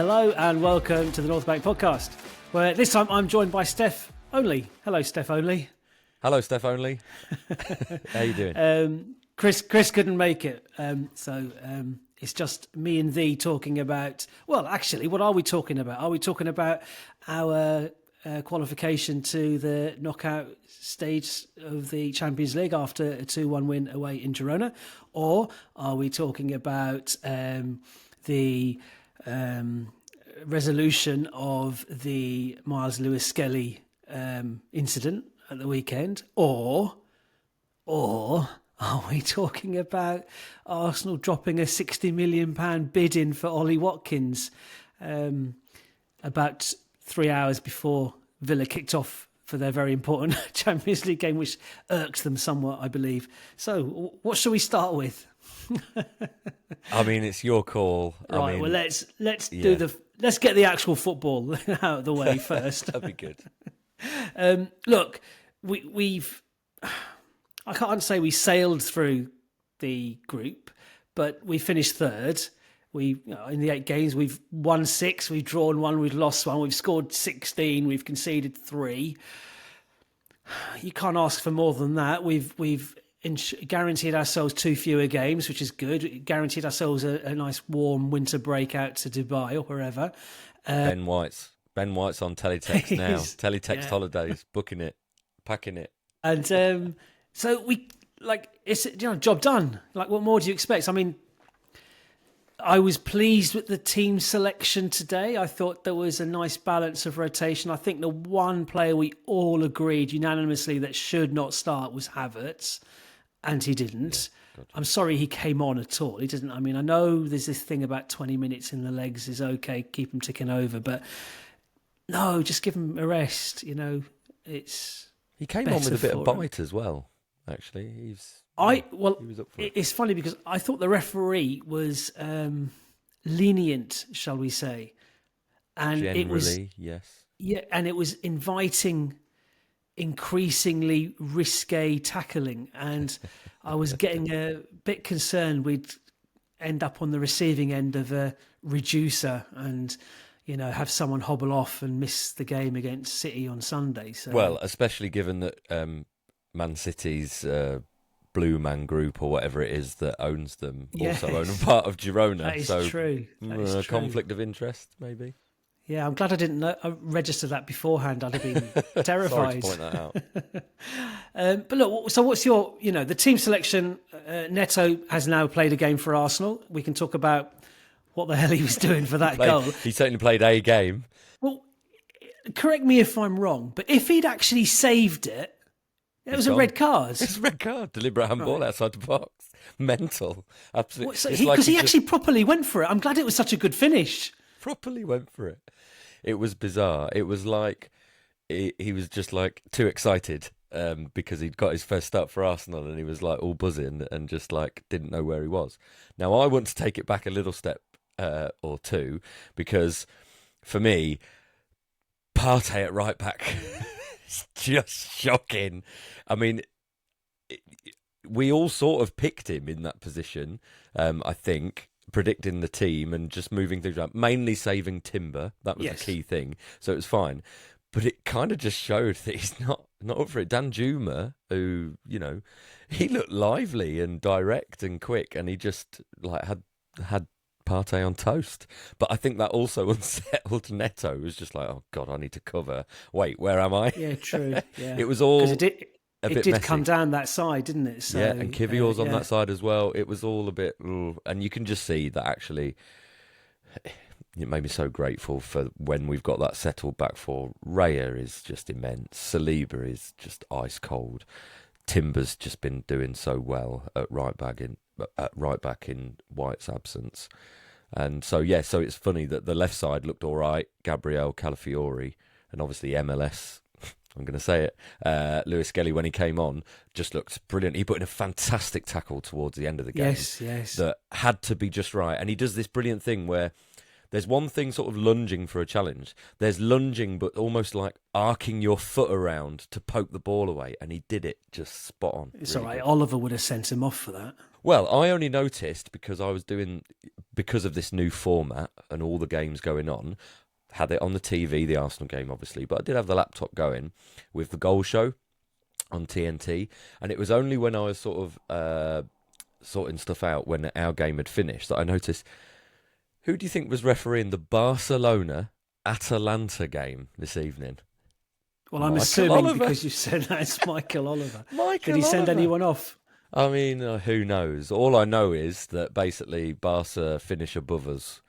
Hello and welcome to the North Bank podcast, where this time I'm joined by Stef only. Hello, Stef only. Hello, Stef only. How you doing? Chris couldn't make it, so it's just me and thee talking about. Well, actually, what are we talking about? Are we talking about our qualification to the knockout stage of the Champions League after a 2-1 win away in Girona, or are we talking about the resolution of the Miles Lewis-Skelly incident at the weekend, or are we talking about Arsenal dropping a £60 million bid in for Ollie Watkins about 3 hours before Villa kicked off for their very important Champions League game, which irked them somewhat, I believe. So what shall we start with? I mean, it's your call. Right, well, let's get the actual football out of the way first. That'd be good. Look, we've I can't say we sailed through the group, but we finished third. In the 8 games, we've won 6, we've drawn 1, we've lost 1, we've scored 16, we've conceded 3. You can't ask for more than that. We've guaranteed ourselves 2 fewer games, which is good. Guaranteed ourselves a nice warm winter break out to Dubai or wherever. Ben White's on teletext now. Teletext holidays, booking it, packing it. And so it's job done. Like, what more do you expect? I mean, I was pleased with the team selection today. I thought there was a nice balance of rotation. I think the one player we all agreed unanimously that should not start was Havertz, and he didn't. Yeah, I'm sorry he came on at all. He didn't. I mean, I know there's this thing about 20 minutes in the legs is okay, keep him ticking over, but no, just give him a rest. He came on with a bit of bite as well. Actually, he was up for it. It's funny because I thought the referee was lenient, shall we say, and generally, yes, yeah, and it was inviting increasingly risque tackling, and I was getting a bit concerned we'd end up on the receiving end of a reducer and have someone hobble off and miss the game against City on Sunday. So, well, especially given that Man City's Blue Man Group or whatever it is that owns them also own a part of Girona. That is true. That is true. Conflict of interest, maybe. Yeah, I'm glad I didn't register that beforehand. I'd have been terrified. Sorry to point that out. But look, so what's your, the team selection? Neto has now played a game for Arsenal. We can talk about what the hell he was doing for that goal. He certainly played a game. Well, correct me if I'm wrong, but if he'd actually saved it, it was a red card. It's a red card. Deliberate handball outside the box. Mental. Absolutely. Because he actually properly went for it. I'm glad it was such a good finish. Properly went for it. It was bizarre. It was like he was just like too excited because he'd got his first start for Arsenal and he was like all buzzing and just like didn't know where he was. Now I want to take it back a little step or two, because for me, Partey at right back is just shocking. I mean, we all sort of picked him in that position, I think, predicting the team and just moving things around, mainly saving Timber. That was the key thing. So it was fine. But it kind of just showed that he's not up for it. Dan Juma, who, he looked lively and direct and quick, and he just like had Partey on toast. But I think that also unsettled Neto. It was just like, oh God, I need to cover. Wait, where am I? Yeah, true. Yeah. It was all... It did come down that side, didn't it? So, yeah, and Kivior's on that side as well. It was all a bit... and you can just see that actually... It made me so grateful for when we've got that settled back four. Raya is just immense. Saliba is just ice cold. Timber's just been doing so well at right back in White's absence. And so it's funny that the left side looked all right. Gabriel Calafiori, and obviously MLS... I'm going to say it. Lewis-Skelly, when he came on, just looked brilliant. He put in a fantastic tackle towards the end of the game. Yes. That had to be just right. And he does this brilliant thing where There's one thing sort of lunging for a challenge. There's lunging, but almost like arcing your foot around to poke the ball away, and he did it just spot on. It's Really all right. good. Oliver would have sent him off for that. Well, I only noticed because because of this new format and all the games going on, had it on the TV, the Arsenal game, obviously, but I did have the laptop going with the goal show on TNT, and it was only when I was sort of sorting stuff out when our game had finished that I noticed. Who do you think was refereeing the Barcelona-Atalanta game this evening? Well, I'm Michael assuming Oliver. because you said that it's Michael Oliver. Michael Did he send Oliver. anyone off? I mean, who knows? All I know is that basically Barca finish above us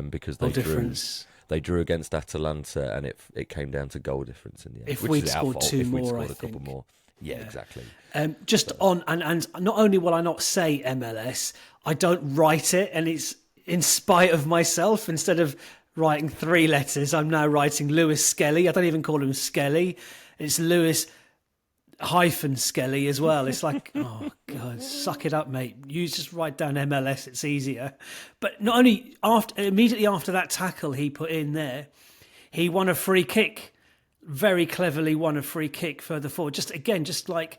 because Goal difference. they drew against Atalanta, and it came down to goal difference in the end. If which we'd is our scored fault. two If we'd more, scored I a couple think. more. Yeah, Yeah. exactly. Just on, and not only will I not say MLS, I don't write it, and it's in spite of myself. Instead of writing 3 letters, I'm now writing Lewis Skelly. I don't even call him Skelly. It's Lewis hyphen Skelly as well. It's like, oh God, suck it up, mate. You just write down MLS, it's easier. But not only immediately after that tackle he put in there, he won a free kick. Very cleverly won a free kick further forward. Just like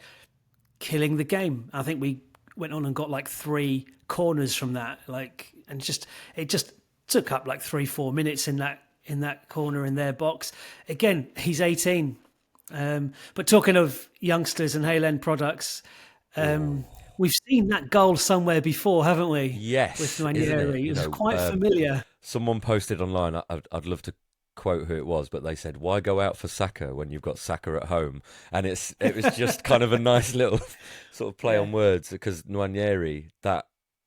killing the game. I think we went on and got like 3 corners from that. It just took up like 3-4 minutes in that corner in their box. Again, he's 18. But talking of youngsters and Hale End products, we've seen that goal somewhere before, haven't we? Yes, With isn't Nwaneri. It was quite familiar. Someone posted online. I'd love to quote who it was, but they said, "Why go out for Saka when you've got Saka at home?" And it was just kind of a nice little sort of play on words because Nwaneri,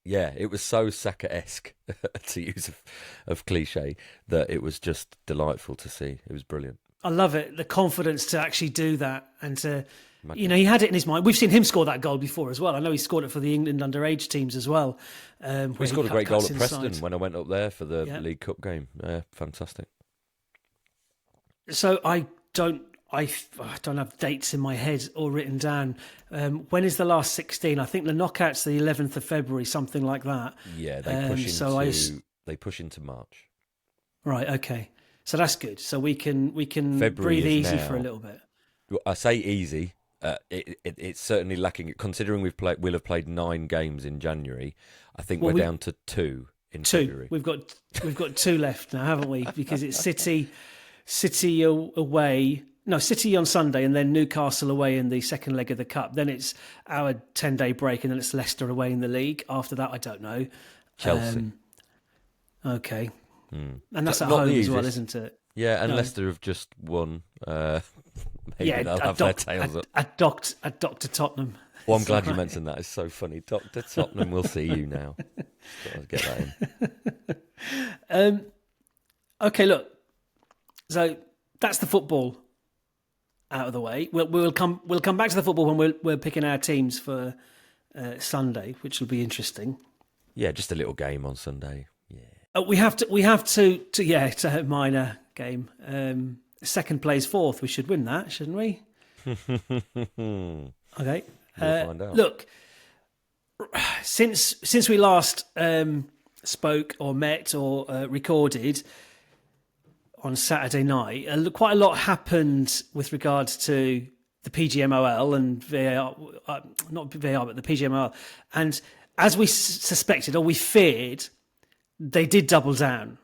it was so Saka-esque to use of cliche that it was just delightful to see. It was brilliant. I love it, the confidence to actually do that and to, he had it in his mind. We've seen him score that goal before as well. I know he scored it for the England underage teams as well. We scored a great goal at Preston inside. when I went up there for the League Cup game. Fantastic. So I don't have dates in my head or written down. When is the last 16? I think the knockout's the 11th of February, something like that. Yeah, they push into March. Right, okay. So that's good. So we can February breathe easy now. for a little bit. I say easy. It's certainly lacking. Considering we'll have played 9 games in January. I think we're down to 2 in February. We've got 2 left now, haven't we? Because it's City away. No, City on Sunday, and then Newcastle away in the second leg of the Cup. Then it's our 10-day break, and then it's Leicester away in the league. After that, I don't know. Chelsea. Okay. And that's So at not home the as well, easiest. isn't it? Yeah, and No. Leicester have just won. Maybe they'll have their tails up. At Dr. Tottenham. Well, I'm glad you mentioned that. It's so funny. Dr. Tottenham will see you now. Got to get that in. Okay, look. So that's the football out of the way. We'll come back to the football when we're picking our teams for Sunday, which will be interesting. Yeah, just a little game on Sunday. Yeah. We have to it's a minor game. Second plays fourth. We should win that, shouldn't we? Okay. We'll find out. Look, since we last spoke or met or recorded on Saturday night, quite a lot happened with regards to the PGMOL and VAR, not VAR, but the PGMOL. And as we suspected or we feared, they did double down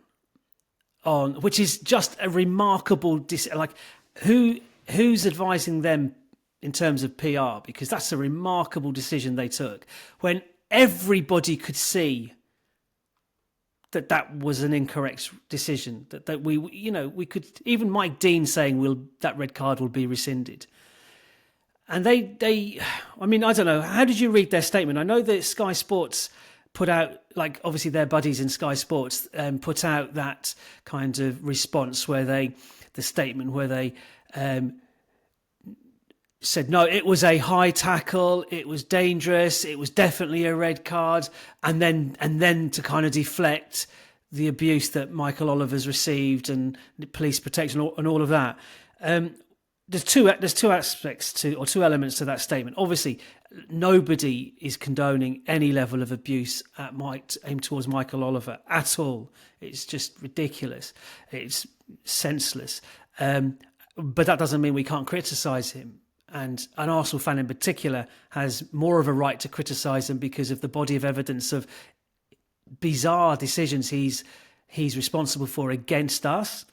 on, which is just a remarkable. Who's advising them in terms of PR? Because that's a remarkable decision they took when everybody could see that was an incorrect decision. That we could, even Mike Dean saying that red card will be rescinded. And they, I mean, I don't know. How did you read their statement? I know that Sky Sports put out, like obviously their buddies in Sky Sports, put out that kind of response where the statement where they said, no, it was a high tackle, it was dangerous, it was definitely a red card, and then to kind of deflect the abuse that Michael Oliver's received and police protection and all of that. there's two aspects to, or two elements to that statement. Obviously, nobody is condoning any level of abuse aimed towards Michael Oliver at all. It's just ridiculous. It's senseless. But that doesn't mean we can't criticise him. And an Arsenal fan in particular has more of a right to criticise him because of the body of evidence of bizarre decisions he's responsible for against us.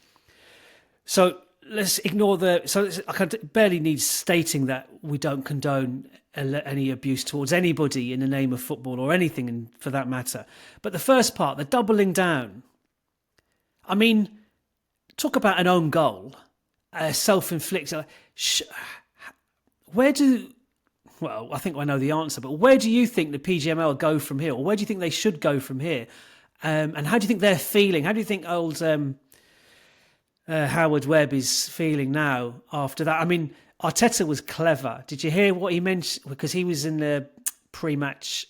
So let's ignore I barely need stating that we don't condone any abuse towards anybody in the name of football or anything for that matter. But the first part, the doubling down, I mean, talk about an own goal, self-inflicted. Well, I think I know the answer, but where do you think the PGMOL go from here? Or where do you think they should go from here? And how do you think they're feeling? How do you think old Howard Webb is feeling now after that? I mean, Arteta was clever. Did you hear what he mentioned? Because he was in the pre-match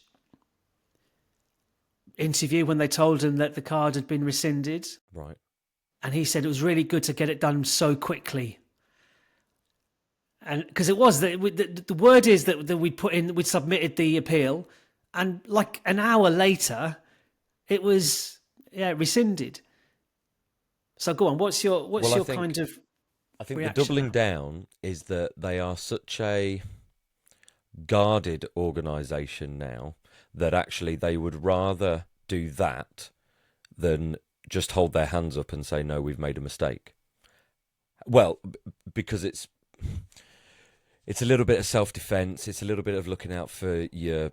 interview when they told him that the card had been rescinded. Right. And he said it was really good to get it done so quickly. And because it was, the word is that we'd submitted the appeal, and like an hour later, it was rescinded. So go on. What's your kind of? I think reaction the doubling down is that they are such a guarded organisation now that actually they would rather do that than just hold their hands up and say, no, we've made a mistake. Well, because it's a little bit of self-defence. It's a little bit of looking out for your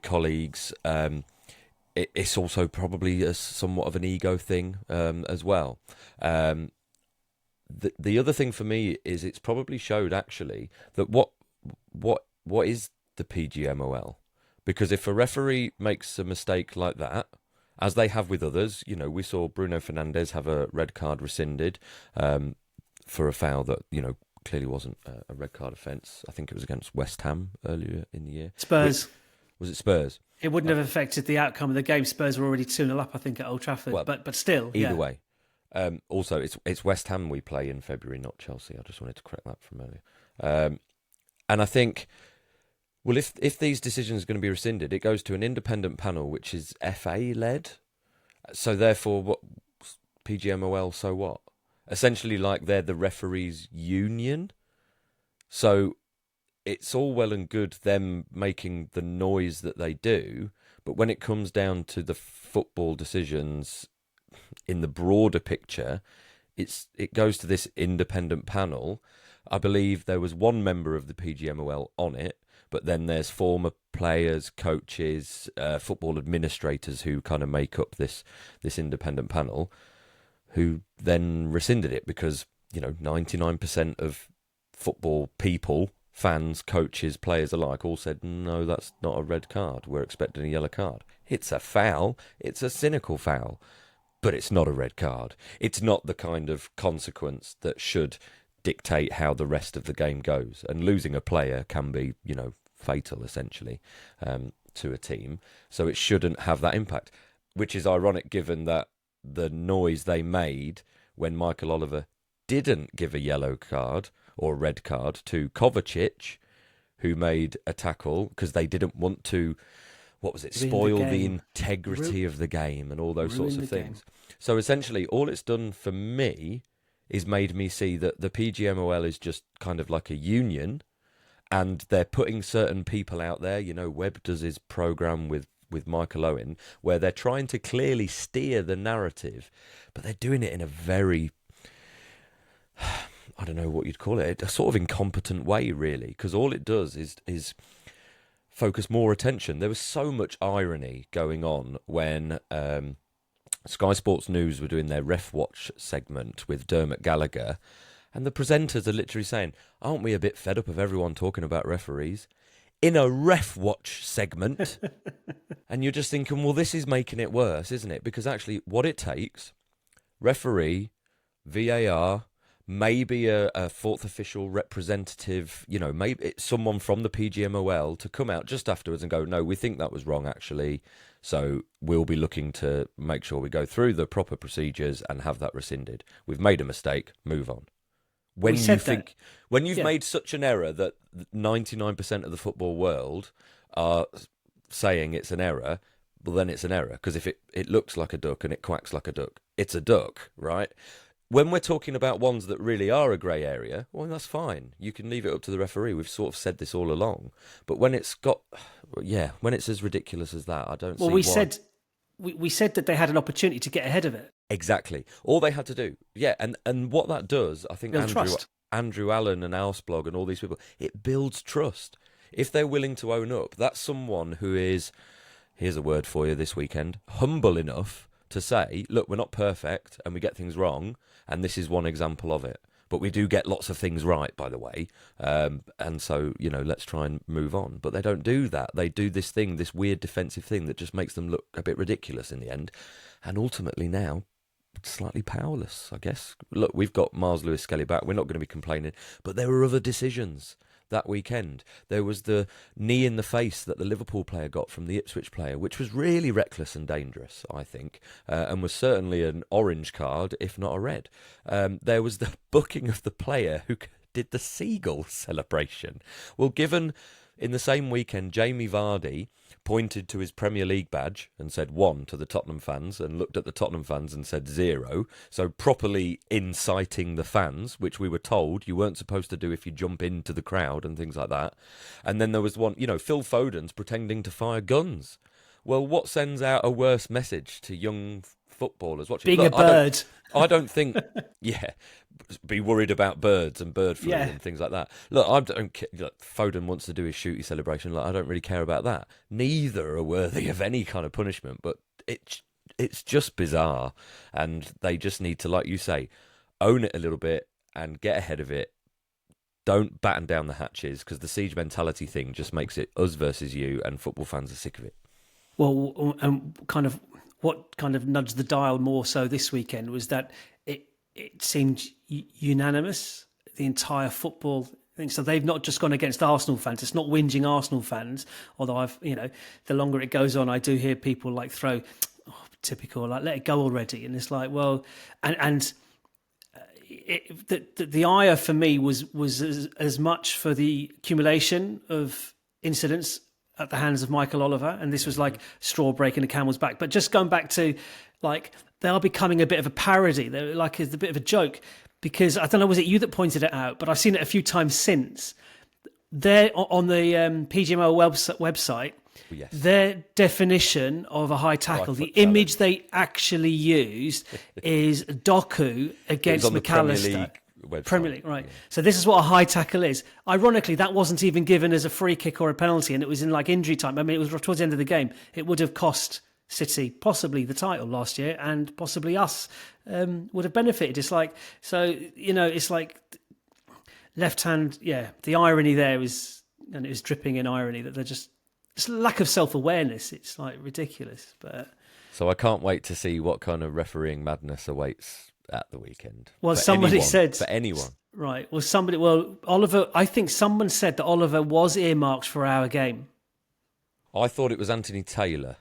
colleagues. It's also probably somewhat of an ego thing as well. The other thing for me is it's probably showed actually that what is the PGMOL? Because if a referee makes a mistake like that, as they have with others, we saw Bruno Fernandes have a red card rescinded for a foul that clearly wasn't a red card offence. I think it was against West Ham earlier in the year. Spurs. Was it Spurs? It wouldn't have affected the outcome of the game. Spurs were already 2-0 up, I think, at Old Trafford. Well, but still, either way. Also, it's West Ham we play in February, not Chelsea. I just wanted to correct that from earlier. And I think, well, if these decisions are going to be rescinded, it goes to an independent panel, which is FA-led. So therefore, what PGMOL, so what? Essentially, like they're the referees' union. So it's all well and good them making the noise that they do, but when it comes down to the football decisions in the broader picture, it goes to this independent panel. I believe there was one member of the PGMOL on it, but then there's former players, coaches, football administrators who kind of make up this independent panel, who then rescinded it because 99% of football people, fans, coaches, players alike, all said, no, that's not a red card. We're expecting a yellow card. It's a foul. It's a cynical foul. But it's not a red card. It's not the kind of consequence that should dictate how the rest of the game goes. And losing a player can be, fatal, essentially, to a team. So it shouldn't have that impact, which is ironic given that the noise they made when Michael Oliver didn't give a yellow card or a red card to Kovacic, who made a tackle because they didn't want to, spoil the integrity of the game and all those sorts of things. So essentially, all it's done for me is made me see that the PGMOL is just kind of like a union, and they're putting certain people out there. Webb does his programme with Michael Owen, where they're trying to clearly steer the narrative, but they're doing it in a very, I don't know what you'd call it, a sort of incompetent way, really, because all it does is focus more attention. There was so much irony going on when Sky Sports News were doing their Ref Watch segment with Dermot Gallagher, and the presenters are literally saying, aren't we a bit fed up of everyone talking about referees? In a Ref Watch segment. And you're just thinking, well, this is making it worse, isn't it? Because actually what it takes, referee, VAR, maybe a fourth official representative, maybe it's someone from the PGMOL to come out just afterwards and go, no, we think that was wrong, actually. So we'll be looking to make sure we go through the proper procedures and have that rescinded. We've made a mistake, move on. When We you said that. think, when you've Yeah. made such an error that 99% of the football world are saying it's an error, well, then it's an error. Because if it looks like a duck and it quacks like a duck, it's a duck, right? When we're talking about ones that really are a grey area, well, that's fine. You can leave it up to the referee. We've sort of said this all along. But when it's got, yeah, when it's as ridiculous as that, I don't Well, see we why. said we said that they had an opportunity to get ahead of it. Exactly. All they had to do, yeah, and what that does, I think Build trust. Andrew Allen and Blog and all these people, it builds trust. If they're willing to own up, that's someone who is, here's a word for you this weekend, humble enough to say, look, we're not perfect and we get things wrong, and this is one example of it. But we do get lots of things right, by the way. And so, let's try and move on. But they don't do that. They do this thing, this weird defensive thing that just makes them look a bit ridiculous in the end. And ultimately now, slightly powerless, I guess. Look, we've got Mars Lewis Skelly back. We're not going to be complaining. But there were other decisions that weekend. There was the knee in the face that the Liverpool player got from the Ipswich player, which was really reckless and dangerous, I think, and was certainly an orange card, if not a red. There was the booking of the player who did the seagull celebration. Well, given in the same weekend, Jamie Vardy pointed to his Premier League badge and said 1 to the Tottenham fans, and looked at the Tottenham fans and said 0. So properly inciting the fans, which we were told you weren't supposed to do if you jump into the crowd and things like that. And then there was one, Phil Foden's pretending to fire guns. Well, what sends out a worse message to young footballers watching? Being a bird. I don't think, yeah, be worried about birds and bird flu and things like that. Look, I don't care. Look, Foden wants to do his shooty celebration. I don't really care about that. Neither are worthy of any kind of punishment, but it's just bizarre. And they just need to, like you say, own it a little bit and get ahead of it. Don't batten down the hatches, because the siege mentality thing just makes it us versus you, and football fans are sick of it. Well, and what kind of nudged the dial more so this weekend was that it seemed unanimous, the entire football thing. So they've not just gone against Arsenal fans. It's not whinging Arsenal fans. Although the longer it goes on, I do hear people like throw, typical, like, let it go already. And it's like, well, the ire for me was as much for the accumulation of incidents at the hands of Michael Oliver, and this was like straw breaking the camel's back. But just going back to, like, they are becoming a bit of a parody. They're like a bit of a joke, because I don't know, was it you that pointed it out? But I've seen it a few times since. They're on the PGMOL website. Yes. Their definition of a high tackle, the image they actually used is Doku against McAllister. Premier League, right. Yeah. So this is what a high tackle is. Ironically, that wasn't even given as a free kick or a penalty, and it was in like injury time. I mean, it was towards the end of the game. It would have cost City possibly the title last year, and possibly us would have benefited. It's like, so, it's like left hand. Yeah, the irony there is, and it was dripping in irony, that they're just lack of self-awareness. It's like ridiculous. But so I can't wait to see what kind of refereeing madness awaits at the weekend. Well, somebody said for anyone. Right. Well, Oliver, I think someone said that Oliver was earmarked for our game. I thought it was Anthony Taylor.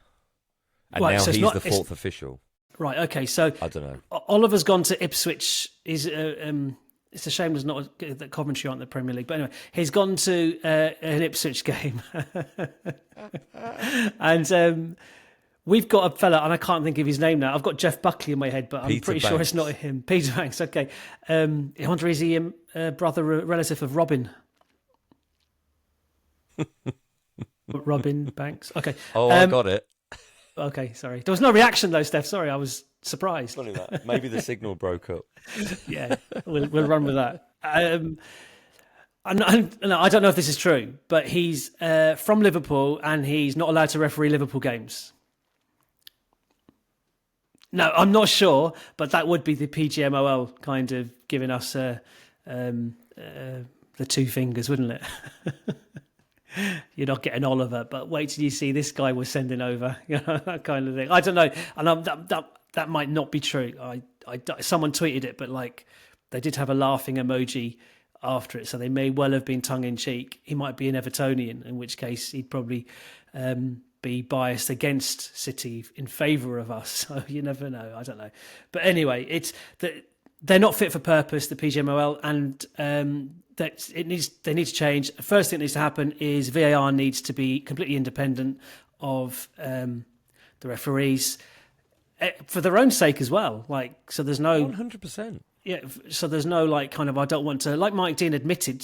And right, now so he's the fourth official. Right, okay, so I don't know. Oliver's gone to Ipswich. It's a shame there's not that Coventry aren't the Premier League. But anyway, he's gone to an Ipswich game. And we've got a fella, and I can't think of his name now. I've got Jeff Buckley in my head, but I'm pretty sure it's not him. Peter Banks, okay. I wonder, is he a brother, relative of Robin? Robin Banks? Okay. Oh, I got it. Okay, sorry. There was no reaction though, Steph. Sorry, I was surprised. Funny that. Maybe the signal broke up. Yeah, we'll run with that. I don't know if this is true, but he's from Liverpool and he's not allowed to referee Liverpool games. No, I'm not sure, but that would be the PGMOL kind of giving us the two fingers, wouldn't it? You're not getting Oliver, but wait till you see this guy we're sending over, that kind of thing. I don't know, and that might not be true. Someone tweeted it, but like they did have a laughing emoji after it, so they may well have been tongue in cheek. He might be an Evertonian, in which case he'd probably be biased against City in favour of us. So you never know. I don't know, but anyway, it's that they're not fit for purpose, the PGMOL, and they need to change. The first thing that needs to happen is VAR needs to be completely independent of the referees for their own sake as well. Like, so there's no 100%. Yeah, so there's no like kind of I don't want to, like Mike Dean admitted.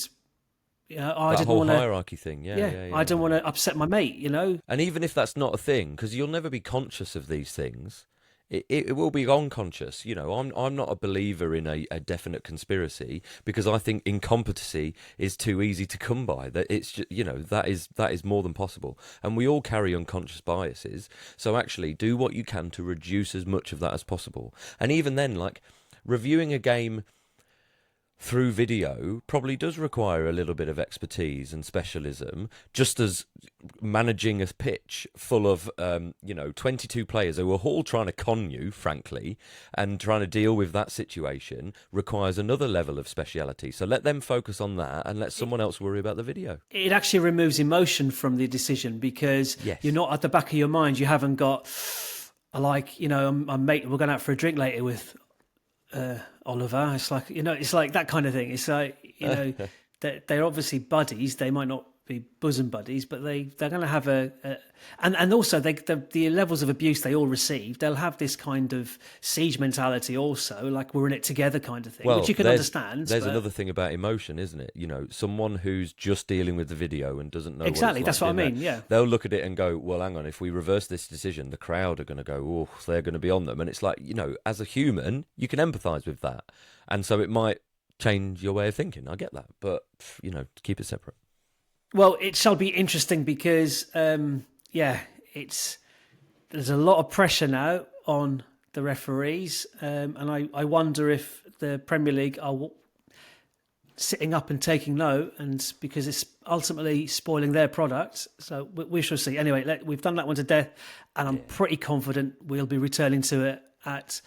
I That didn't whole want to. hierarchy thing, yeah. I don't want to upset my mate. And even if that's not a thing, because you'll never be conscious of these things, it will be unconscious. I'm not a believer in a definite conspiracy, because I think incompetency is too easy to come by. That it's just, that is more than possible, and we all carry unconscious biases. So actually, do what you can to reduce as much of that as possible. And even then, like reviewing a game through video probably does require a little bit of expertise and specialism, just as managing a pitch full of 22 players who are all trying to con you, frankly, and trying to deal with that situation requires another level of speciality. So let them focus on that and let someone else worry about the video. It actually removes emotion from the decision, because you're not at the back of your mind. You haven't got mate, we're going out for a drink later with Oliver. It's like, it's like that kind of thing. It's like, they're obviously buddies. They might not be bosom buddies, but they're going to have and also the levels of abuse they all receive. They'll have this kind of siege mentality also, like we're in it together kind of thing, which you can understand. There's another thing about emotion, isn't it? Someone who's just dealing with the video and doesn't know exactly. What it's that's like what I mean. Yeah, they'll look at it and go, well, hang on, if we reverse this decision, the crowd are going to go, oh, they're going to be on them. And it's like, as a human, you can empathise with that, and so it might change your way of thinking. I get that, but keep it separate. Well, it shall be interesting because, there's a lot of pressure now on the referees, and I wonder if the Premier League are sitting up and taking note, and because it's ultimately spoiling their product. So we shall see. Anyway, we've done that one to death, and I'm pretty confident we'll be returning to it at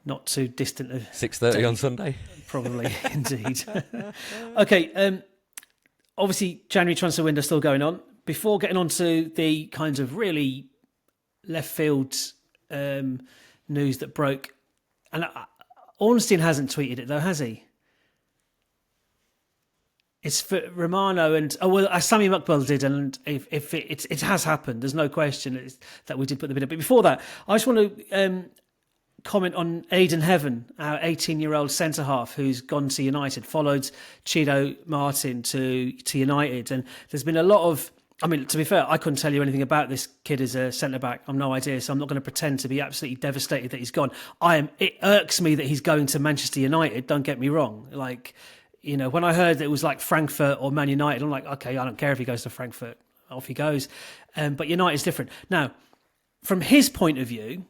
not too distant 6:30 on Sunday. Probably, indeed. Okay. Obviously, January transfer window still going on. Before getting on to the kinds of really left field news that broke, and Ornstein hasn't tweeted it though, has he? It's for Romano and Sammy Muckbell did, and if it has happened, there's no question that we did put the bid up. But before that, I just want to comment on Aidan Heaven, our 18-year-old centre-half who's gone to United, followed Chido Martin to United. And there's been a lot of... I mean, to be fair, I couldn't tell you anything about this kid as a centre-back. I've no idea, so I'm not going to pretend to be absolutely devastated that he's gone. It irks me that he's going to Manchester United, don't get me wrong. Like, when I heard that it was like Frankfurt or Man United, I'm like, okay, I don't care if he goes to Frankfurt. Off he goes. But United's different. Now, from his point of view,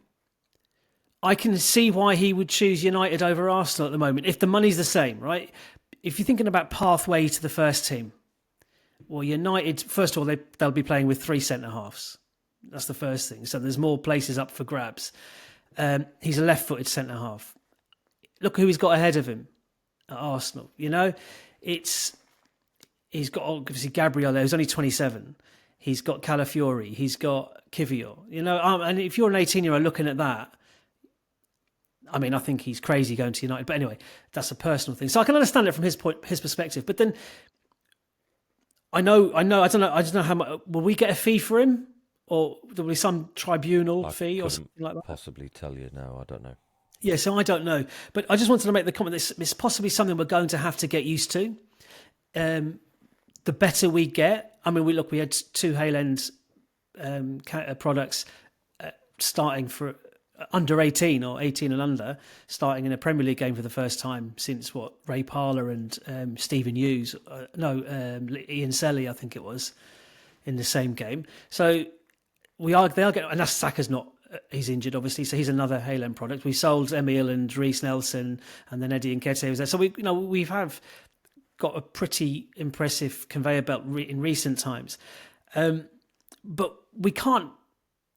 I can see why he would choose United over Arsenal at the moment, if the money's the same, right? If you're thinking about pathway to the first team, well, United, first of all, they'll be playing with 3 centre-halves. That's the first thing. So there's more places up for grabs. He's a left-footed centre-half. Look who he's got ahead of him at Arsenal. He's got obviously Gabriel there, who's only 27. He's got Calafiori. He's got Kivior. And if you're an 18-year-old looking at that, I mean, I think he's crazy going to United. But anyway, that's a personal thing. So I can understand it from his perspective. But then, I don't know how much. Will we get a fee for him? Or there will be some tribunal fee or something like that? Possibly tell you now. I don't know. Yeah, so I don't know. But I just wanted to make the comment that it's possibly something we're going to have to get used to. The better we get. I mean, we had 2 Hayland products starting for under 18 or 18 and under, starting in a Premier League game for the first time since Ray Parlour and Stephen Hughes, Ian Selly, I think it was, in the same game. So they are getting, and that's Saka's not, he's injured obviously, so he's another Hayland product. We sold Emile and Reece Nelson, and then Eddie Nketiah was there. So we have got a pretty impressive conveyor belt in recent times, but we can't.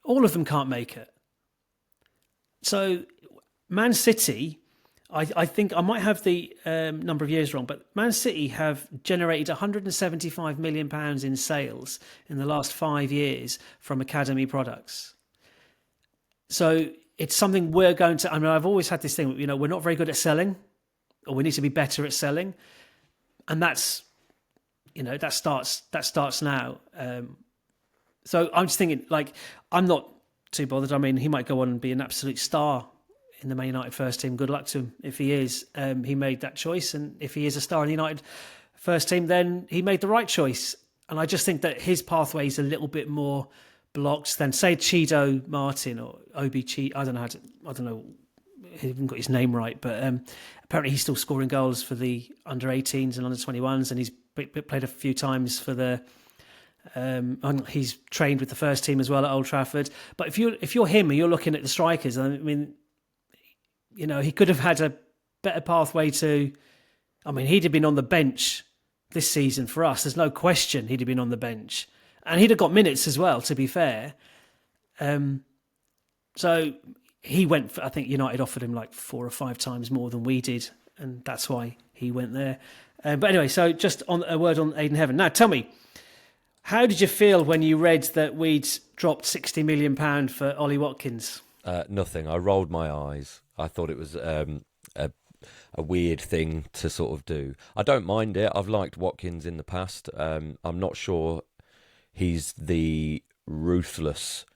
All of them can't make it. So Man City, I think I might have the number of years wrong, but Man City have generated £175 million in sales in the last 5 years from academy products. So it's something we're going to. I mean, I've always had this thing. We're not very good at selling, or we need to be better at selling, and that's that starts now. So I'm just thinking, like, I'm not too bothered. I mean, he might go on and be an absolute star in the Man United first team. Good luck to him if he is. He made that choice, and if he is a star in the United first team, then he made the right choice. And I just think that his pathway is a little bit more blocked than, say, Chido Martin or Obi Chi. I don't know. He hasn't got his name right, but apparently he's still scoring goals for the under 18s and under 21s, and he's played a few times for the. He's trained with the first team as well at Old Trafford. But if you're him and you're looking at the strikers, I mean, he could have had a better pathway to. I mean, he'd have been on the bench this season for us. There's no question he'd have been on the bench, and he'd have got minutes as well. To be fair, so he went. I think United offered him like 4 or 5 times more than we did, and that's why he went there. But anyway, so just on a word on Aidan Heaven. Now, tell me, how did you feel when you read that we'd dropped £60 million for Ollie Watkins? Nothing. I rolled my eyes. I thought it was a weird thing to sort of do. I don't mind it. I've liked Watkins in the past. I'm not sure he's the ruthless,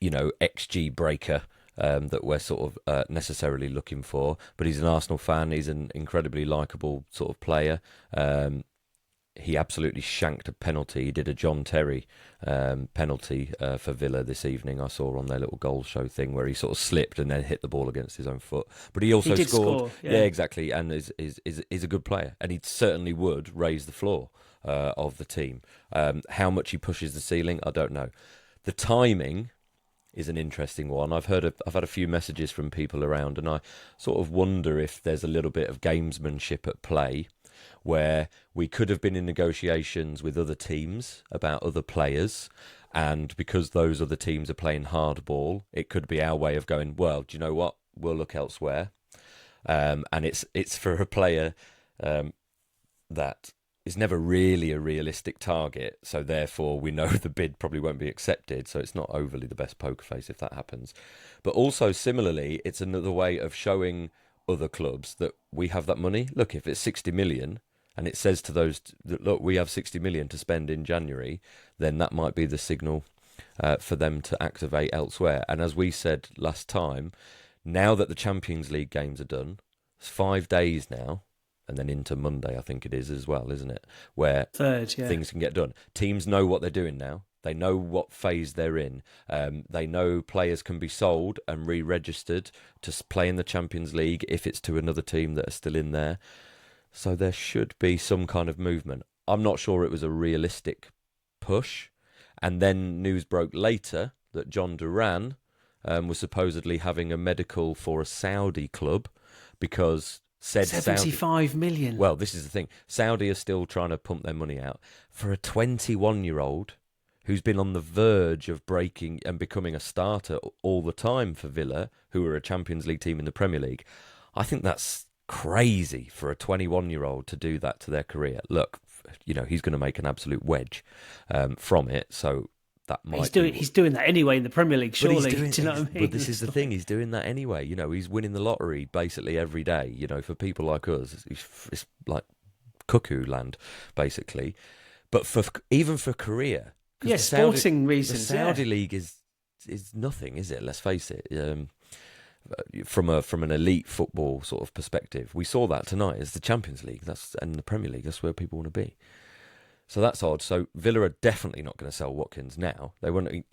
XG breaker that we're sort of necessarily looking for. But he's an Arsenal fan. He's an incredibly likeable sort of player. He absolutely shanked a penalty. He did a John Terry penalty for Villa this evening. I saw on their little goal show thing where he sort of slipped and then hit the ball against his own foot. But he also scored. Yeah, exactly. And is a good player. And he certainly would raise the floor of the team. How much he pushes the ceiling, I don't know. The timing is an interesting one. I've had a few messages from people around, and I sort of wonder if there's a little bit of gamesmanship at play, where we could have been in negotiations with other teams about other players, and because those other teams are playing hardball, it could be our way of going, well, do you know what? We'll look elsewhere. And it's for a player that is never really a realistic target, so therefore we know the bid probably won't be accepted, so it's not overly the best poker face if that happens. But also, similarly, it's another way of showing other clubs that we have that money. Look, if it's 60 million and it says to those that, look, we have 60 million to spend in January, then that might be the signal for them to activate elsewhere. And as we said last time, now that the Champions League games are done, it's 5 days now, and then into Monday, I think it is as well, isn't it? Where things can get done. Teams know what they're doing now. They know what phase they're in. They know players can be sold and re-registered to play in the Champions League if it's to another team that are still in there. So there should be some kind of movement. I'm not sure it was a realistic push. And then news broke later that John Duran was supposedly having a medical for a Saudi club because said 75 million. Well, this is the thing. Saudi are still trying to pump their money out for a 21-year-old who's been on the verge of breaking and becoming a starter all the time for Villa, who are a Champions League team in the Premier League. I think that's crazy for a 21-year-old to do that to their career. Look, he's going to make an absolute wedge from it, so that might he's doing that anyway in the Premier League, surely. Do you know what I mean? But this is the thing, he's doing that anyway. He's winning the lottery basically every day. For people like us, it's like cuckoo land, basically. But even for career, sporting reasons. The Saudi League is nothing, is it? Let's face it. From an elite football sort of perspective, we saw that tonight. It's the Champions League, and the Premier League. That's where people want to be. So that's odd. So Villa are definitely not going to sell Watkins now. They wouldn't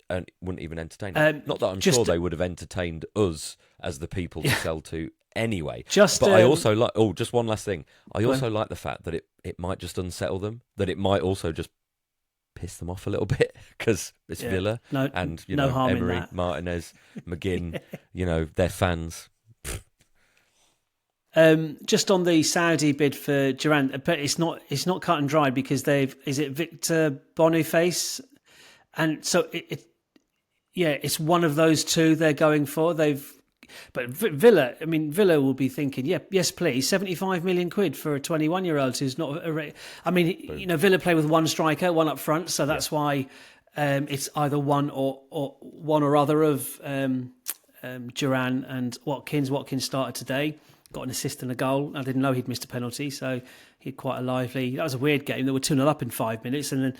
even entertain it. Not that I'm sure they would have entertained us as the people to sell to anyway. I also like. Oh, just one last thing. I also like the fact that it might just unsettle them. That it might also just piss them off a little bit because it's Villa and Emery, Martinez, McGinn. They're fans. Just on the Saudi bid for Duran, but it's not cut and dry because is it Victor Boniface, and so it's one of those two they're going for. But Villa will be thinking, yes, please, 75 million quid for a 21-year-old who's not Villa play with one striker, one up front, so that's why it's either one or other of Duran and Watkins. Watkins started today, got an assist and a goal. I didn't know he'd missed a penalty, so he had quite a lively... That was a weird game. They were 2-0 up in 5 minutes, and then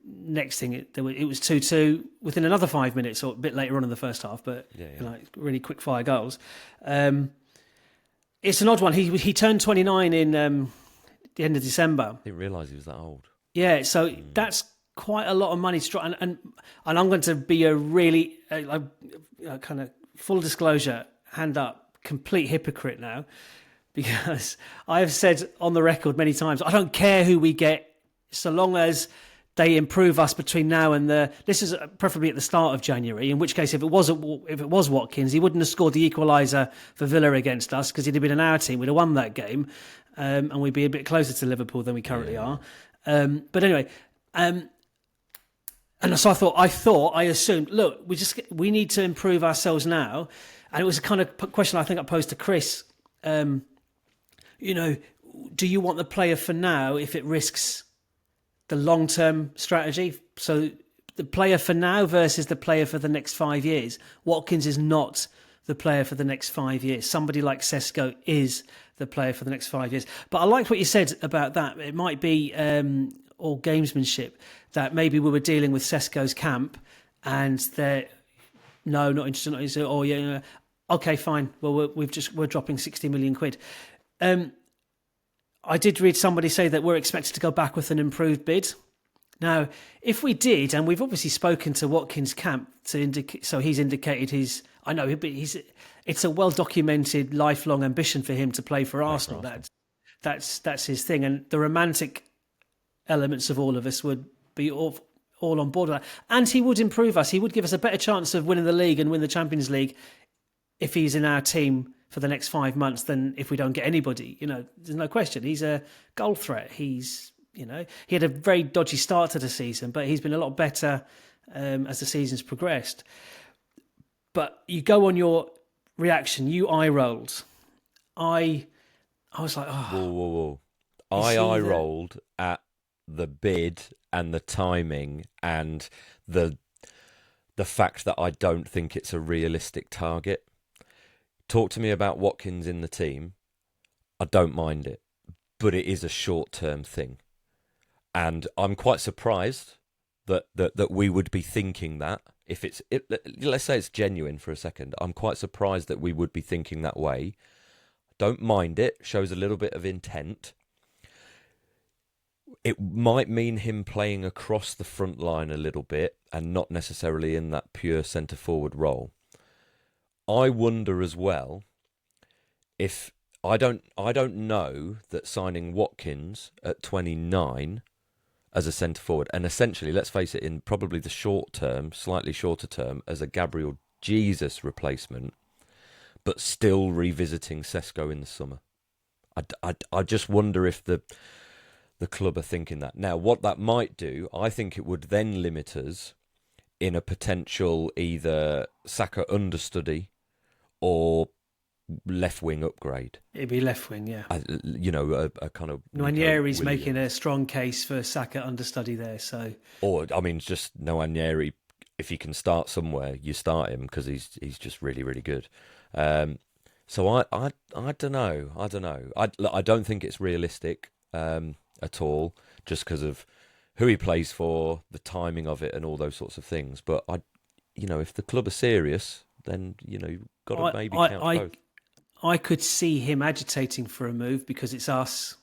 next thing, it was 2-2 within another 5 minutes, or a bit later on in the first half, but like really quick-fire goals. It's an odd one. He turned 29 in the end of December. I didn't realise he was that old. Yeah, so that's quite a lot of money to try. And I'm going to be a really kind of full disclosure, hand up, complete hypocrite now, because I have said on the record many times, I don't care who we get, so long as they improve us between now and this is preferably at the start of January, in which case if it was Watkins, he wouldn't have scored the equaliser for Villa against us, because he'd have been in our team, we'd have won that game, and we'd be a bit closer to Liverpool than we currently are. But anyway, and so I assumed, look, we need to improve ourselves now. And it was a kind of question I think I posed to Chris. Do you want the player for now if it risks the long-term strategy? So the player for now versus the player for the next 5 years. Watkins is not the player for the next 5 years. Somebody like Sesko is the player for the next 5 years. But I liked what you said about that. It might be all gamesmanship, that maybe we were dealing with Sesko's camp and they're not interested. Oh yeah, okay, fine. Well, we're dropping 60 million quid. I did read somebody say that we're expected to go back with an improved bid. Now, if we did, and we've obviously spoken to Watkins' camp to indicate, so he's indicated his. I know, but it's a well-documented lifelong ambition for him to play for Arsenal. That's his thing, and the romantic elements of all of us would be all on board with that. And he would improve us. He would give us a better chance of winning the league and win the Champions League if he's in our team for the next 5 months than if we don't get anybody. There's no question. He's a goal threat. He had a very dodgy start to the season, but he's been a lot better as the season's progressed. But you go on your reaction. You eye rolled. I was like, oh. Whoa. I rolled at the bid and the timing and the fact that I don't think it's a realistic target. Talk to me about Watkins in the team. I don't mind it, but it is a short-term thing. And I'm quite surprised that we would be thinking that. Let's say it's genuine for a second. I'm quite surprised that we would be thinking that way. Don't mind it. Shows a little bit of intent. It might mean him playing across the front line a little bit and not necessarily in that pure centre-forward role. I wonder as well if I don't know that signing Watkins at 29 as a centre forward, and essentially, let's face it, in probably the short term, slightly shorter term, as a Gabriel Jesus replacement, but still revisiting Sesko in the summer. I just wonder if the club are thinking that. Now, what that might do, I think it would then limit us in a potential either Saka understudy or left wing upgrade. It'd be left wing, yeah. A kind of... Nwaneri's making a strong case for Saka understudy there, so... Or, just Nwaneri, if he can start somewhere, you start him, because he's just really, really good. So I don't know. I don't think it's realistic at all, just because of who he plays for, the timing of it, and all those sorts of things. But if the club are serious, then you've got to maybe count both. I could see him agitating for a move because it's us,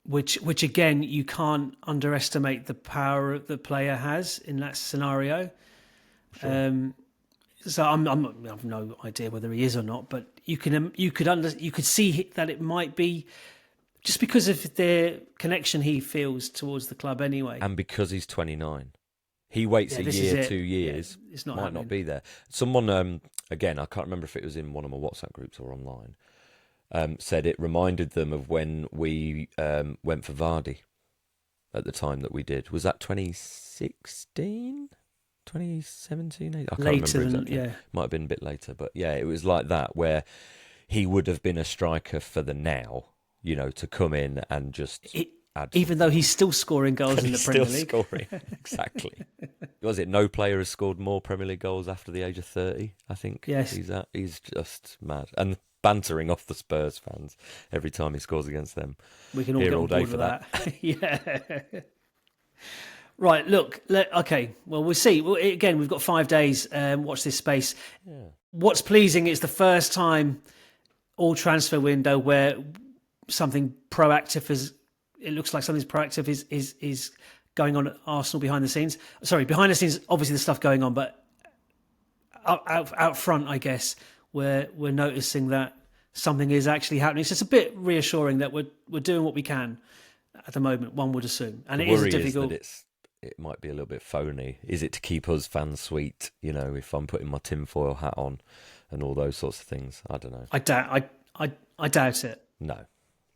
which again, you can't underestimate the power the player has in that scenario. Sure. So I have no idea whether he is or not, but you could see that it might be just because of the connection he feels towards the club anyway, and because he's 29. He waits a year, 2 years, it's not might happening. not be there. Someone, again, I can't remember if it was in one of my WhatsApp groups or online, said it reminded them of when we went for Vardy at the time that we did. Was that 2016? 2017? I can't remember exactly. Yeah. Might have been a bit later, but yeah, it was like that, where he would have been a striker for the now, to come in and just... Even though he's still scoring goals in the Premier League. Still scoring, exactly. Was it no player has scored more Premier League goals after the age of 30? I think Yes. he's just mad. And bantering off the Spurs fans every time he scores against them. We can all Here get on all day board for with that. Yeah. Right, look, okay, well, we'll see. Again, we've got 5 days. Watch this space. Yeah. What's pleasing is the first time all transfer window where something proactive it looks like something's proactive is going on at Arsenal behind the scenes. Sorry, behind the scenes, obviously there's stuff going on, but out front, I guess, we're noticing that something is actually happening. So it's a bit reassuring that we're doing what we can at the moment, one would assume. And The it is worry difficult. is that it might be a little bit phony. Is it to keep us fans sweet? If I'm putting my tinfoil hat on and all those sorts of things. I don't know. I doubt it. No.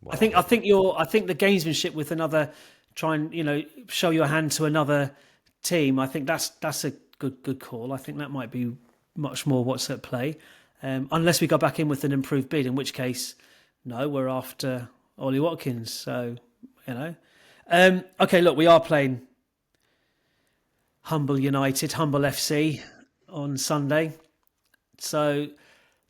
Well, I think the gamesmanship with another, try and show your hand to another team. I think that's a good call. I think that might be much more what's at play, unless we go back in with an improved bid, in which case, no, we're after Ollie Watkins. So okay. Look, we are playing Humble United, Humble FC on Sunday, so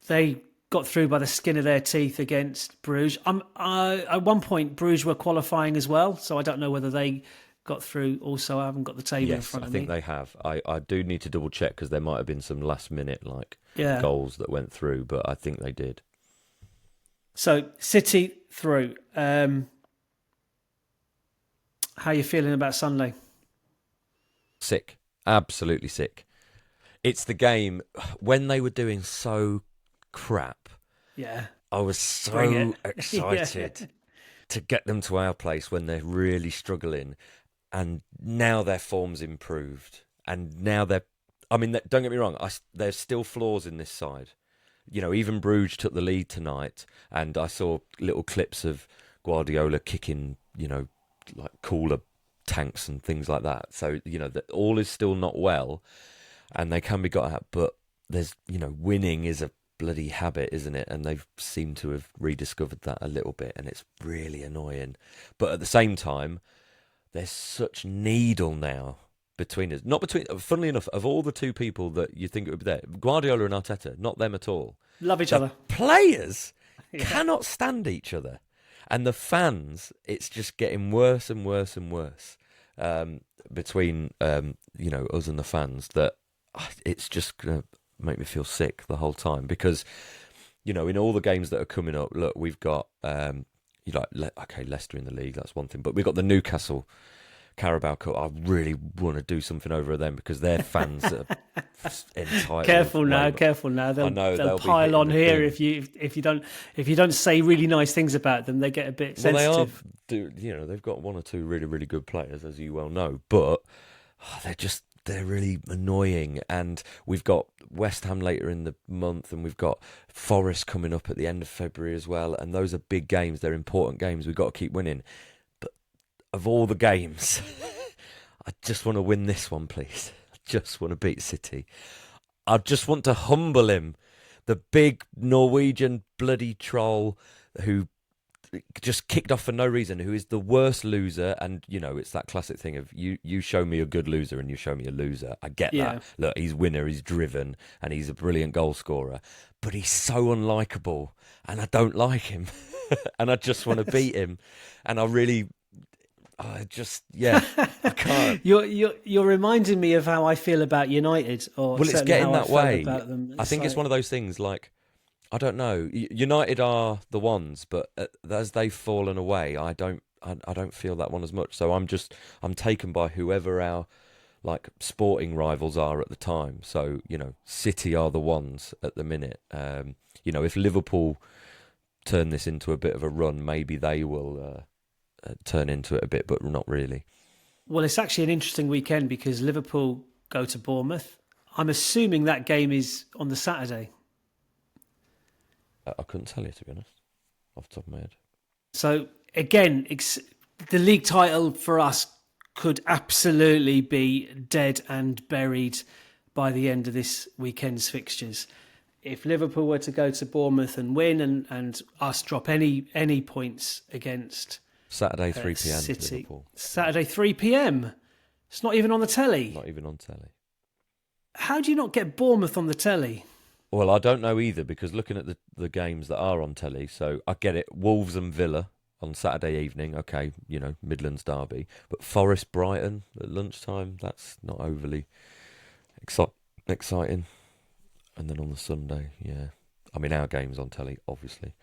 they got through by the skin of their teeth against Bruges. At one point, Bruges were qualifying as well, so I don't know whether they got through also. I haven't got the table in front of me. I think they have. I do need to double check because there might have been some last minute goals that went through, but I think they did. So City through. How are you feeling about Sunday? Sick. Absolutely sick. It's the game when they were doing so crap. Yeah. I was so excited to get them to our place when they're really struggling. And now their form's improved. And now don't get me wrong, there's still flaws in this side. Even Bruges took the lead tonight, and I saw little clips of Guardiola kicking, like cooler tanks and things like that. So, that all is still not well, and they can be got at, but there's, winning is a bloody habit, isn't it? And they've seemed to have rediscovered that a little bit, and it's really annoying. But at the same time, there's such needle now between us. Funnily enough, of all the two people that you think it would be there, Guardiola and Arteta, not them at all. Love each other. Players cannot stand each other. And the fans, it's just getting worse and worse and worse between, us and the fans, that it's just going to make me feel sick the whole time. Because, in all the games that are coming up, look, we've got, Leicester in the league, that's one thing. But we've got the Newcastle Carabao Cup. I really want to do something over them because their fans are entitled. Careful now. They'll pile on here if you don't say really nice things about them. They get a bit sensitive. They've got one or two really, really good players, as you well know, but they're really annoying. And we've got West Ham later in the month, and we've got Forest coming up at the end of February as well. And those are big games. They're important games. We've got to keep winning. Of all the games, I just want to win this one, please. I just want to beat City. I just want to humble him, the big Norwegian bloody troll who just kicked off for no reason, who is the worst loser. And, it's that classic thing of you show me a good loser and you show me a loser. I get that. Look, he's winner, he's driven, and he's a brilliant goal scorer. But he's so unlikable, and I don't like him. And I just want to beat him. And I can't. You're reminding me of how I feel about United. It's getting that way. I think it's one of those things. Like, I don't know. United are the ones, but as they've fallen away, I don't feel that one as much. So I'm taken by whoever our sporting rivals are at the time. So City are the ones at the minute. If Liverpool turn this into a bit of a run, maybe they will. Turn into it a bit, but not really. Well, it's actually an interesting weekend because Liverpool go to Bournemouth. I'm assuming that game is on the Saturday. I couldn't tell you, to be honest, off the top of my head. So again, the league title for us could absolutely be dead and buried by the end of this weekend's fixtures. If Liverpool were to go to Bournemouth and win, and us drop any points against Saturday 3 p.m. City. Liverpool. Saturday 3 p.m. It's not even on the telly. Not even on telly. How do you not get Bournemouth on the telly? Well, I don't know either, because looking at the games that are on telly, so I get it. Wolves and Villa on Saturday evening, okay, Midlands derby. But Forest Brighton at lunchtime, that's not overly exciting. And then on the Sunday, yeah. I mean, our game's on telly, obviously.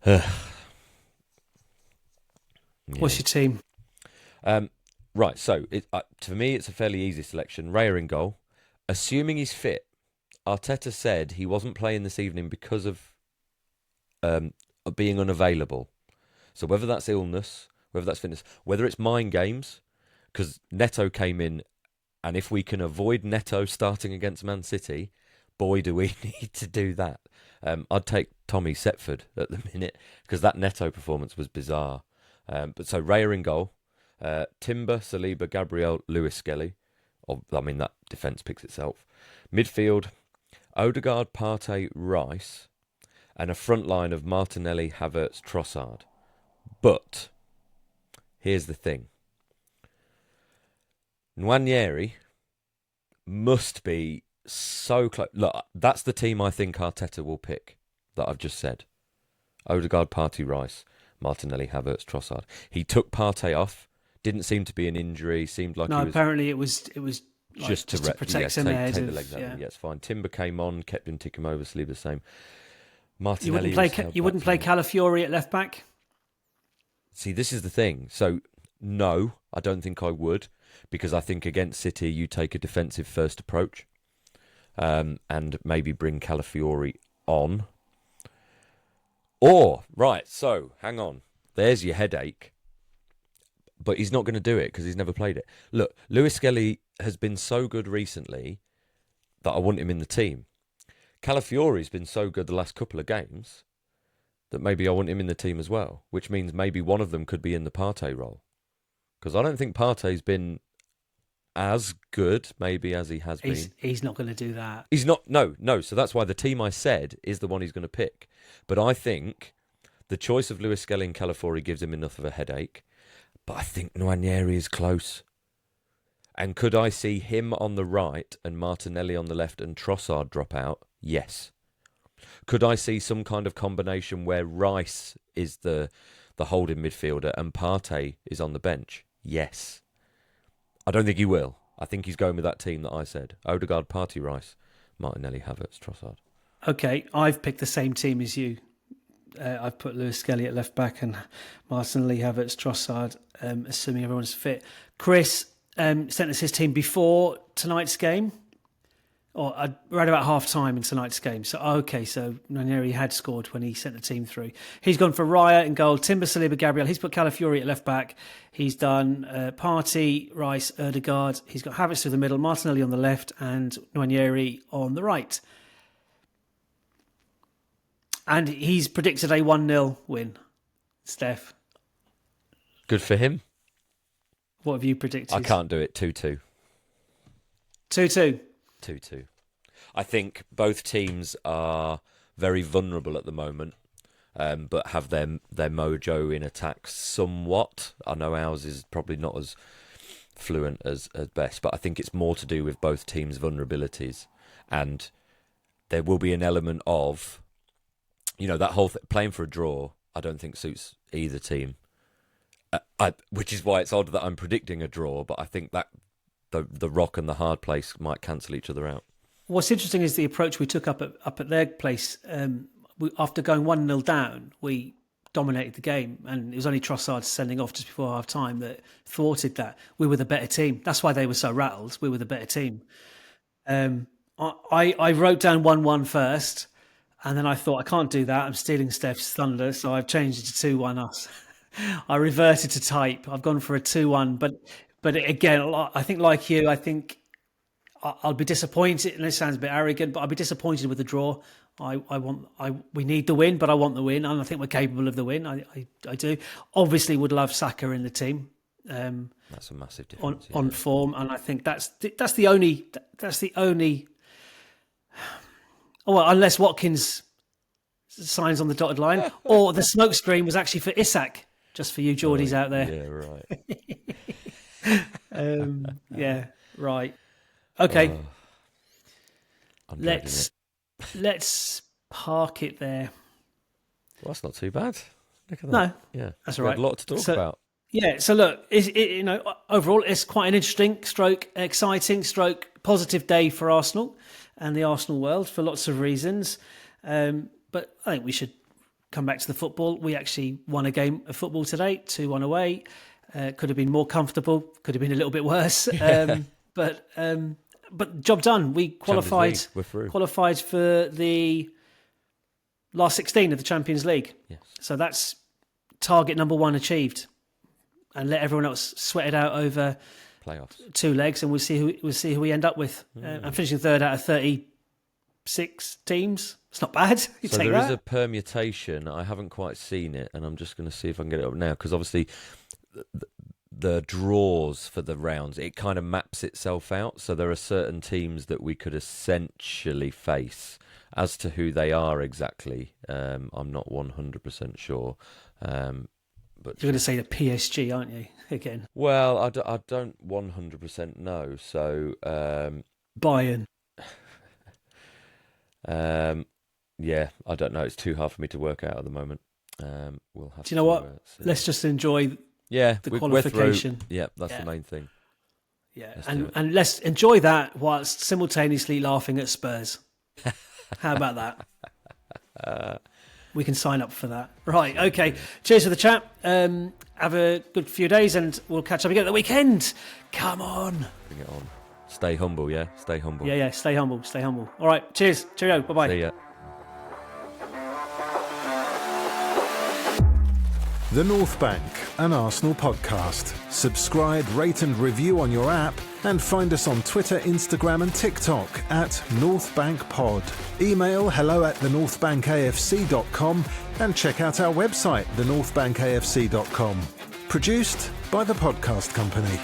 Yeah. What's your team? Right, so for me, it's a fairly easy selection. Raya in goal. Assuming he's fit, Arteta said he wasn't playing this evening because of being unavailable. So whether that's illness, whether that's fitness, whether it's mind games, because Neto came in, and if we can avoid Neto starting against Man City, boy, do we need to do that. I'd take Tommy Setford at the minute, because that Neto performance was bizarre. But so Raya in goal, Timber, Saliba, Gabriel, Lewis Skelly. I mean, that defence picks itself. Midfield, Odegaard, Partey, Rice, and a front line of Martinelli, Havertz, Trossard. But here's the thing. Nwaneri must be so close. Look, that's the team I think Arteta will pick, that I've just said. Odegaard, Partey, Rice, Martinelli, Havertz, Trossard. He took Partey off. Didn't seem to be an injury. Seemed like no. he was... Apparently, it was like, just to protect him. Take the legs out. Yeah, it's fine. Timber came on, kept him, tick him over, Saliba the same. Martinelli. You wouldn't play Calafiori at left back. See, this is the thing. So, no, I don't think I would, because I think against City you take a defensive first approach, and maybe bring Calafiori on. Or, right, so hang on. There's your headache. But he's not going to do it because he's never played it. Look, Lewis Skelly has been so good recently that I want him in the team. Calafiori's been so good the last couple of games that maybe I want him in the team as well, which means maybe one of them could be in the Partey role. Because I don't think Partey's been as good, maybe, as he has been. He's not going to do that. He's not, no. So that's why the team I said is the one he's going to pick. But I think the choice of Lewis Skelly and Calafiori gives him enough of a headache. But I think Nwaneri is close. And could I see him on the right and Martinelli on the left and Trossard drop out? Yes. Could I see some kind of combination where Rice is the holding midfielder and Partey is on the bench? Yes. I don't think he will. I think he's going with that team that I said. Odegaard, Partey, Rice, Martinelli, Havertz, Trossard. Okay, I've picked the same team as you. I've put Lewis Skelly at left back and Martinelli, Havertz, Trossard, assuming everyone's fit. Chris sent us his team before tonight's game, or right about half time in tonight's game. So Nwaneri had scored when he sent the team through. He's gone for Raya in goal, Timber, Saliba, Gabriel. He's put Calafiori at left back. He's done Partey, Rice, Odegaard. He's got Havertz through the middle, Martinelli on the left, and Nwaneri on the right. And he's predicted a 1-0 win, Steph. Good for him. What have you predicted? I can't do it. 2-2. 2-2. 2-2. I think both teams are very vulnerable at the moment, but have their mojo in attack somewhat. I know ours is probably not as fluent as best, but I think it's more to do with both teams' vulnerabilities. And there will be an element of... that whole playing for a draw, I don't think suits either team. Which is why it's odd that I'm predicting a draw, but I think that the rock and the hard place might cancel each other out. What's interesting is the approach we took up at their place. After going 1-0 down, we dominated the game, and it was only Trossard sending off just before half time that thwarted that. We were the better team. That's why they were so rattled. We were the better team. I wrote down 1-1 first. And then I thought, I can't do that. I'm stealing Steph's thunder. So I've changed it to 2-1 us. I reverted to type. I've gone for a 2-1. But again, I think like you, I think I'll be disappointed. And it sounds a bit arrogant, but I'll be disappointed with the draw. We need the win, but I want the win. And I think we're capable of the win. I do. Obviously would love Saka in the team. That's a massive difference. On form. And I think that's the only... Oh, well, unless Watkins signs on the dotted line, or the smoke screen was actually for Isak, just for you Geordies out there. Yeah, Yeah, right. Okay, Oh, I'm dreading it. let's park it there. Well, that's not too bad. Look at that. No, Yeah, that's we all had right. a lot to talk about. Yeah, so look, overall, it's quite an interesting, exciting, positive day for Arsenal and the Arsenal world for lots of reasons. But I think we should come back to the football. We actually won a game of football today, 2-1 away. Could have been more comfortable, could have been a little bit worse. But job done. We qualified. We're through. Qualified for the last 16 of the Champions League. Yes. So that's target number 1 achieved. And let everyone else sweat it out over Playoffs. 2 legs, and we'll see who we end up with. I'm finishing third out of 36 teams. It's not bad. So there is a permutation. I haven't quite seen it, and I'm just going to see if I can get it up now, because obviously the draws for the rounds, it kind of maps itself out. So there are certain teams that we could essentially face. As to who they are exactly, I'm not 100% sure. But you're going to say the PSG, aren't you? Again. Well, I don't 100% know. So Bayern. Yeah, I don't know. It's too hard for me to work out at the moment. We'll have. Do you know what? Let's just enjoy. Yeah, the qualification. Yeah, that's the main thing. Yeah, and let's enjoy that whilst simultaneously laughing at Spurs. How about that? We can sign up for that. Right, okay. Cheers for the chat. Have a good few days, and we'll catch up again at the weekend. Come on. Bring it on. Stay humble, yeah? Stay humble. Yeah, stay humble, stay humble. All right, cheers. Cheerio, bye-bye. See ya. The North Bank, an Arsenal podcast. Subscribe, rate and review on your app, and find us on Twitter, Instagram and TikTok at NorthBankPod. Email hello@thenorthbankafc.com and check out our website, thenorthbankafc.com. Produced by The Podcast Company.